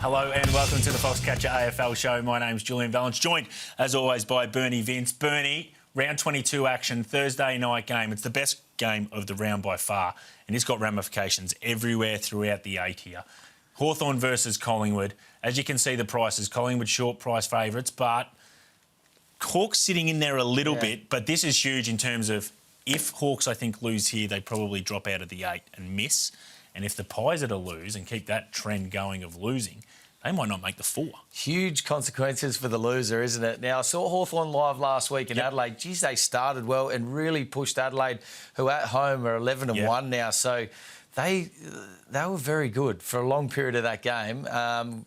Hello and welcome to the Foxcatcher AFL show. My name's Julian Vallance, joined as always by Bernie Vince. Bernie, round 22 action, Thursday night game. It's the best game of the round by far, and it's got ramifications everywhere throughout the 8 here. Hawthorn versus Collingwood. As you can see, the prices, Collingwood short price favourites, but Hawks sitting in there a little bit, but this is huge in terms of if Hawks, I think, lose here, they probably drop out of the 8 and miss. And if the Pies are to lose and keep that trend going of losing, they might not make the 4. Huge consequences for the loser, isn't it? Now, I saw Hawthorn live last week in Adelaide. Geez, they started well and really pushed Adelaide, who at home are 11-1 now. So they were very good for a long period of that game.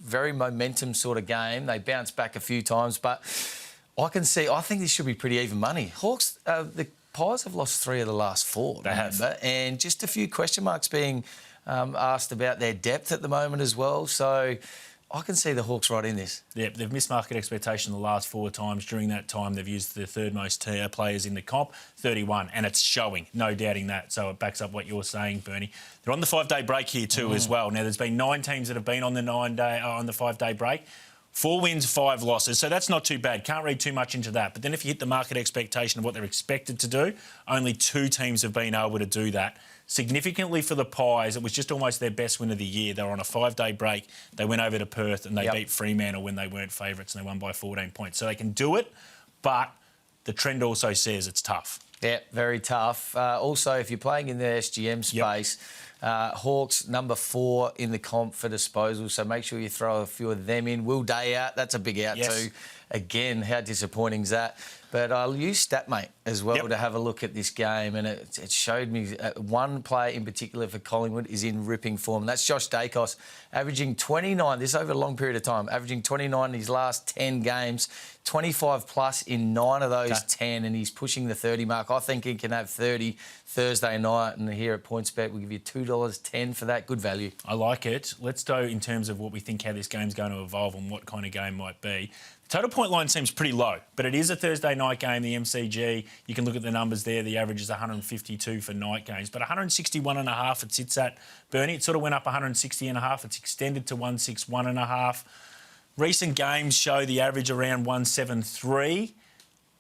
Very momentum sort of game. They bounced back a few times, but I think this should be pretty even money. Hawks, the Pies have lost 3 of the last 4. They have. And just a few question marks being asked about their depth at the moment as well. So I can see the Hawks right in this. Yep, they've missed market expectation the last 4 times. During that time, they've used the third most players in the comp, 31, and it's showing, no doubting that. So it backs up what you're saying, Bernie. They're on the 5-day break here too as well. Now, there's been 9 teams that have been on the 5-day break. 4 wins, 5 losses, so that's not too bad. Can't read too much into that. But then if you hit the market expectation of what they're expected to do, only 2 teams have been able to do that. Significantly for the Pies, it was just almost their best win of the year. They were on a 5-day break. They went over to Perth and they beat Fremantle when they weren't favourites and they won by 14 points. So they can do it, but the trend also says it's tough. Yeah, very tough. Also, if you're playing in the SGM space, Hawks number 4 in the comp for disposal, so make sure you throw a few of them in. Will Day out, that's a big out too. Again, how disappointing is that? But I'll use StatMate as well to have a look at this game, and it showed me one player in particular for Collingwood is in ripping form. That's Josh Dacos, averaging 29, this over a long period of time, averaging 29 in his last 10 games, 25 plus in 9 of those 10, and he's pushing the 30 mark. I think he can have 30 Thursday night, and here at PointsBet, we'll give you $2.10 for that. Good value. I like it. Let's go in terms of what we think how this game's going to evolve and what kind of game might be. The total point line seems pretty low, but it is a Thursday night game, the MCG. You can look at the numbers there. The average is 152 for night games, but 161.5 it sits at. Bernie, it sort of went up 160.5. It's extended to 161.5. Recent games show the average around 173.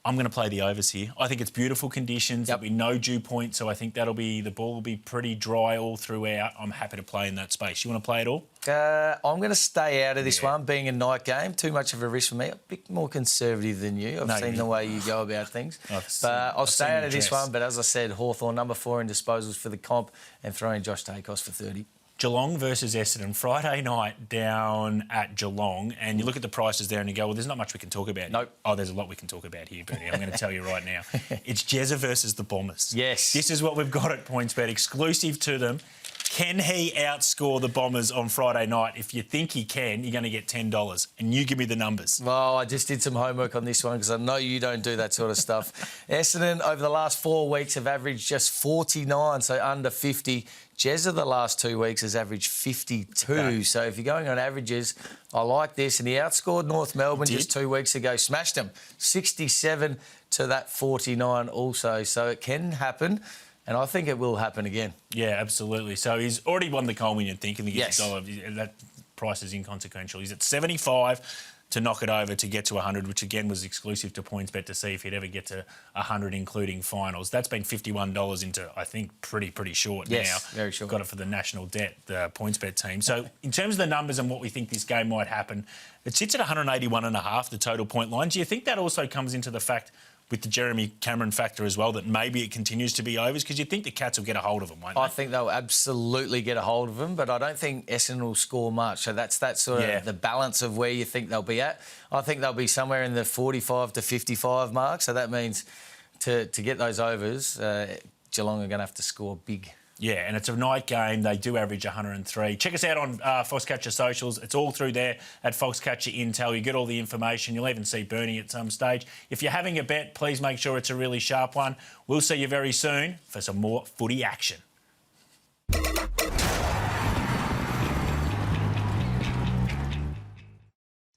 I'm going to play the overs here. I think it's beautiful conditions. There'll be no dew point, so I think the ball will be pretty dry all throughout. I'm happy to play in that space. You want to play it all? I'm going to stay out of this one, being a night game. Too much of a risk for me. A bit more conservative than you. I've seen the way you go about things. I'll stay out of this one, but as I said, Hawthorn number 4 in disposals for the comp and throwing Josh Dacos for 30. Geelong versus Essendon, Friday night down at Geelong, and you look at the prices there and you go, well, there's not much we can talk about. Nope. Oh, there's a lot we can talk about here, Bernie. I'm going to tell you right now. It's Jezza versus the Bombers. Yes. This is what we've got at PointsBet, exclusive to them. Can he outscore the Bombers on Friday night? If you think he can, you're going to get $10. And you give me the numbers. Well, I just did some homework on this one because I know you don't do that sort of stuff. Essendon, over the last 4 weeks, have averaged just 49, so under 50. Jezza, the last 2 weeks, has averaged 52. Okay. So if you're going on averages, I like this. And he outscored North Melbourne just 2 weeks ago. Smashed them. 67 to that 49 also. So it can happen. And I think it will happen again. Yeah, absolutely. So he's already won the Coleman, you'd think, and he gets $1. That price is inconsequential. He's at 75 to knock it over to get to 100, which again was exclusive to PointsBet to see if he'd ever get to 100, including finals. That's been $51 into, I think, pretty short now. Yes, very short. Got it for the national debt, the PointsBet team. So in terms of the numbers and what we think this game might happen, it sits at 181.5, the total point line. Do you think that also comes into the fact with the Jeremy Cameron factor as well, that maybe it continues to be overs? Because you'd think the Cats will get a hold of them, won't they? I think they'll absolutely get a hold of them, but I don't think Essendon will score much. So that's sort of the balance of where you think they'll be at. I think they'll be somewhere in the 45 to 55 mark. So that means to get those overs, Geelong are going to have to score big. Yeah, and it's a night game. They do average 103. Check us out on Foxcatcher socials. It's all through there at Foxcatcher Intel. You get all the information. You'll even see Bernie at some stage. If you're having a bet, please make sure it's a really sharp one. We'll see you very soon for some more footy action.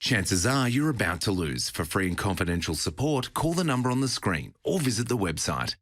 Chances are you're about to lose. For free and confidential support, call the number on the screen or visit the website.